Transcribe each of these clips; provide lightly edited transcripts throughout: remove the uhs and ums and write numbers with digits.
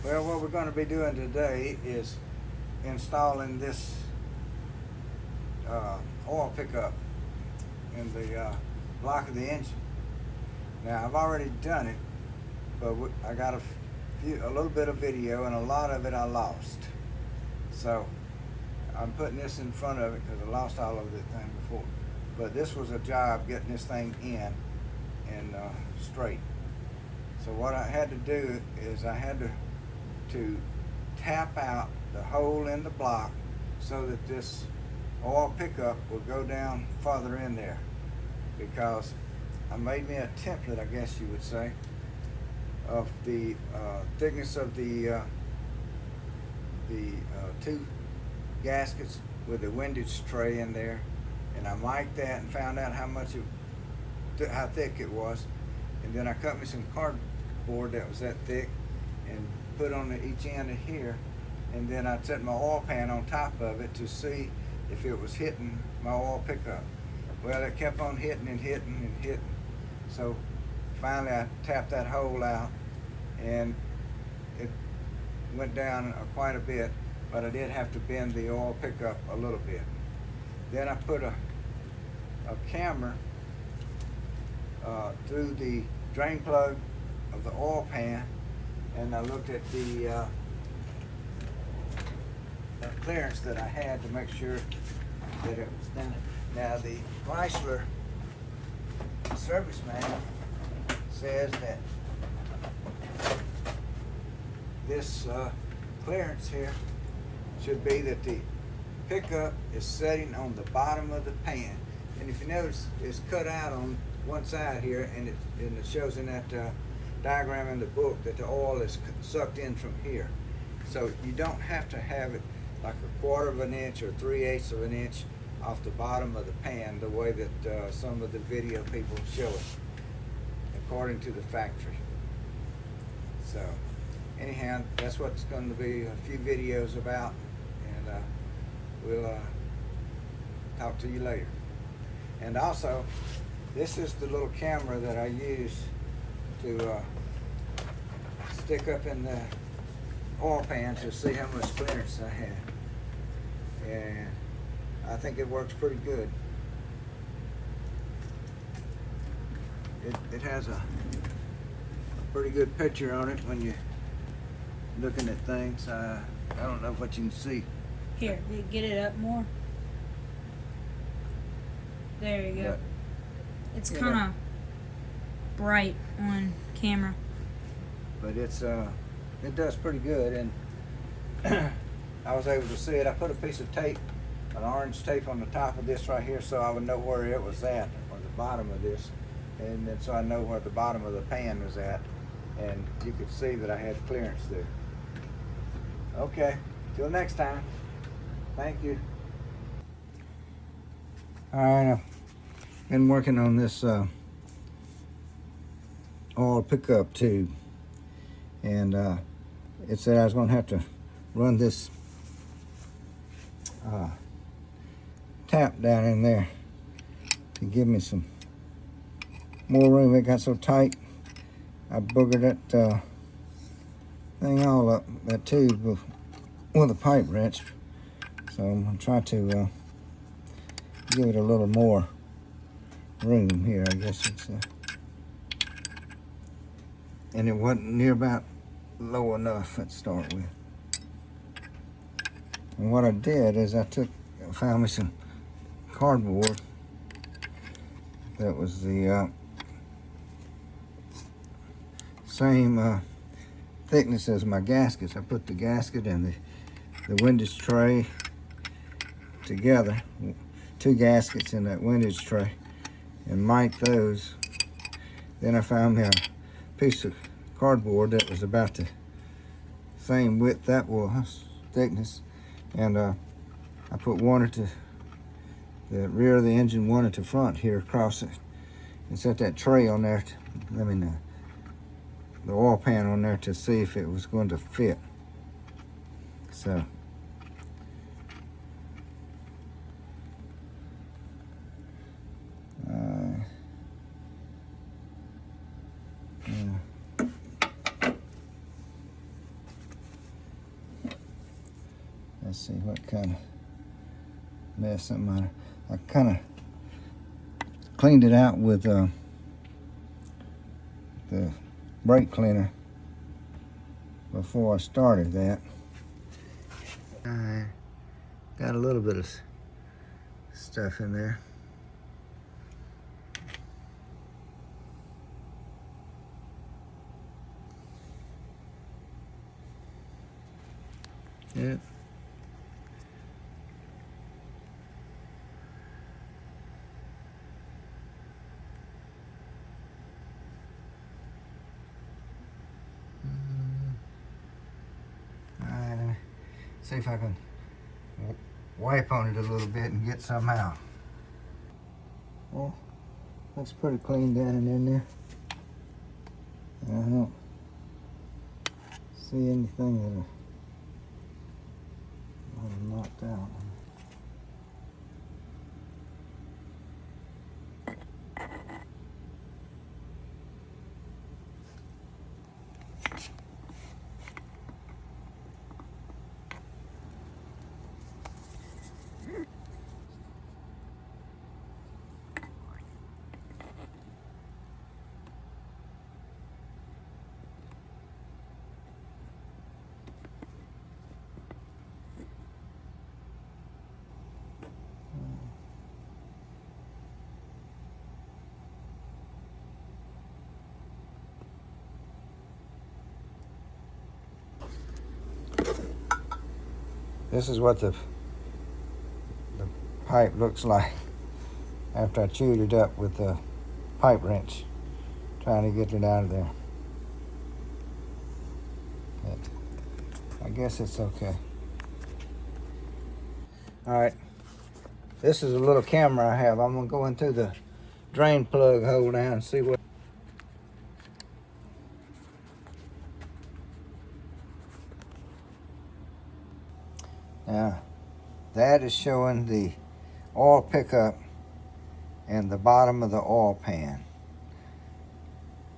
Well, what we're going to be doing today is installing this oil pickup in the block of the engine. Now, I've already done it, but I got a little bit of video, and a lot of it I lost. So I'm putting this in front of it because I lost all of the thing before. But this was a job getting this thing in and straight. So what I had to do is I had to tap out the hole in the block so that this oil pickup would go down farther in there, because I made me a template, I guess you would say, of the thickness of the two gaskets with the windage tray in there, and I mic'd that and found out how thick it was, and then I cut me some cardboard that was that thick and put on each end of here, and then I set my oil pan on top of it to see if it was hitting my oil pickup. Well, it kept on hitting and hitting and hitting. So finally I tapped that hole out, and it went down quite a bit, but I did have to bend the oil pickup a little bit. Then I put a camera through the drain plug of the oil pan, and I looked at the clearance that I had to make sure that it was done. Now, the Chrysler service manual says that this clearance here should be that the pickup is setting on the bottom of the pan. And if you notice, it's cut out on one side here, and it shows in that diagram in the book that the oil is sucked in from here. So you don't have to have it like 1/4 of an inch or 3/8 of an inch off the bottom of the pan, the way that some of the video people show it, according to the factory. So anyhow, that's what it's going to be a few videos about, and we'll talk to you later. And also, this is the little camera that I use to stick up in the oil pan to see how much clearance I have, and I think it works pretty good. It has a pretty good picture on it when you're looking at things. I don't know what you can see. Here, get it up more. There you go. It's kind of bright on camera. But it does pretty good, and I was able to see it. I put a piece of tape, an orange tape, on the top of this right here, so I would know where it was at, or the bottom of this, and then so I know where the bottom of the pan was at, and you could see that I had clearance there. Okay, till next time. Thank you. All right, I've been working on this oil pickup tube, and it said I was going to have to run this tap down in there to give me some more room. It got so tight, I boogered that thing all up, that tube, with a pipe wrench. So I'm going to try to give it a little more room here, I guess it's and it wasn't near about low enough to start with. And what I did is I found me some cardboard that was the same thickness as my gaskets. I put the gasket and the windage tray together, 2 gaskets in that windage tray, and mic'd those. Then I found me a piece of cardboard that was about the same width that was, thickness, and I put one at the rear of the engine, one at the front here across it, and set that tray on there, the oil pan on there, to see if it was going to fit. So Let's see what kind of mess I kind of cleaned it out with the brake cleaner before I started that. I got a little bit of stuff in there. Yep. Alright, let me see if I can wipe on it a little bit and get some out. Well, looks pretty clean down and in there. I don't see anything that I knocked out. This is what the pipe looks like after I chewed it up with the pipe wrench, trying to get it out of there. But I guess it's okay. All right, this is a little camera I have. I'm gonna go into the drain plug hole now and see what. Now, that is showing the oil pickup and the bottom of the oil pan.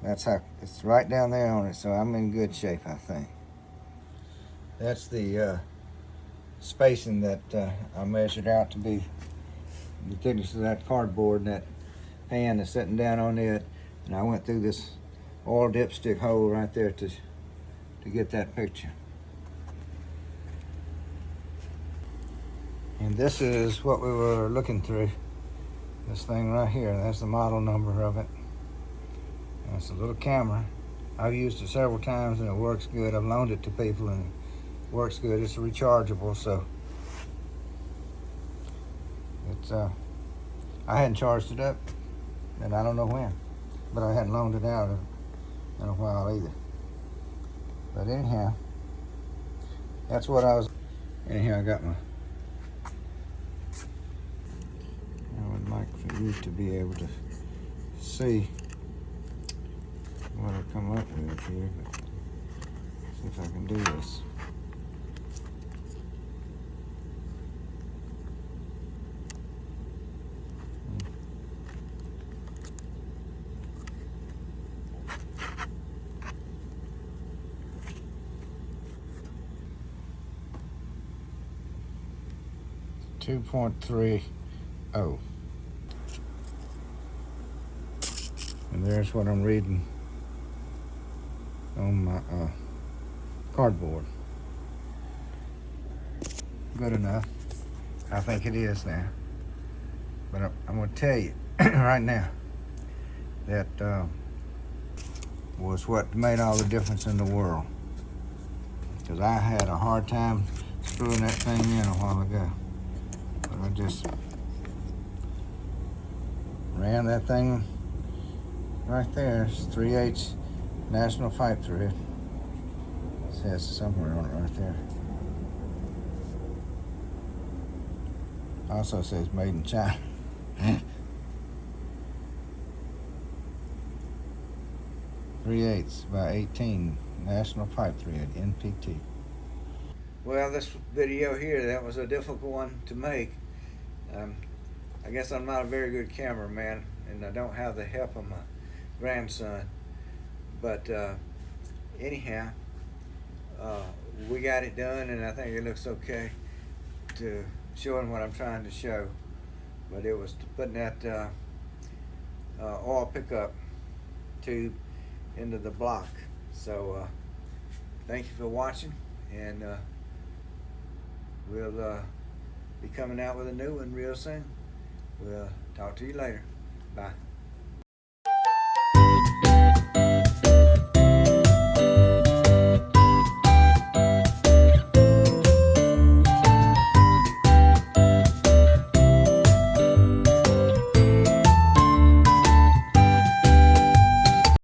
That's how it's right down there on it, so I'm in good shape, I think. That's the spacing that I measured out to be the thickness of that cardboard, and that pan is sitting down on it. And I went through this oil dipstick hole right there to get that picture. And this is what we were looking through. This thing right here, that's the model number of it. That's a little camera. I've used it several times and it works good. I've loaned it to people and it works good. It's rechargeable, so it's I hadn't charged it up and I don't know when, but I hadn't loaned it out in a while either. But anyhow, that's what I was. Anyhow, I got my. I would like for you to be able to see what I come up with here, but see if I can do this. .30, and there's what I'm reading on my cardboard. Good enough. I think it is now. But I'm going to tell you right now that was what made all the difference in the world. Because I had a hard time screwing that thing in a while ago. But I just ran that thing right there. It's 3/8 National Pipe Thread. It says somewhere on it right there. Also says made in China. 3/8 by 18 National Pipe Thread, NPT. Well, this video here, that was a difficult one to make. I guess I'm not a very good cameraman, and I don't have the help of my grandson. But anyhow, we got it done, and I think it looks okay. to showing what I'm trying to show, but it was to putting that oil pickup tube into the block. So thank you for watching, and we'll be coming out with a new one real soon. We'll talk to you later. Bye.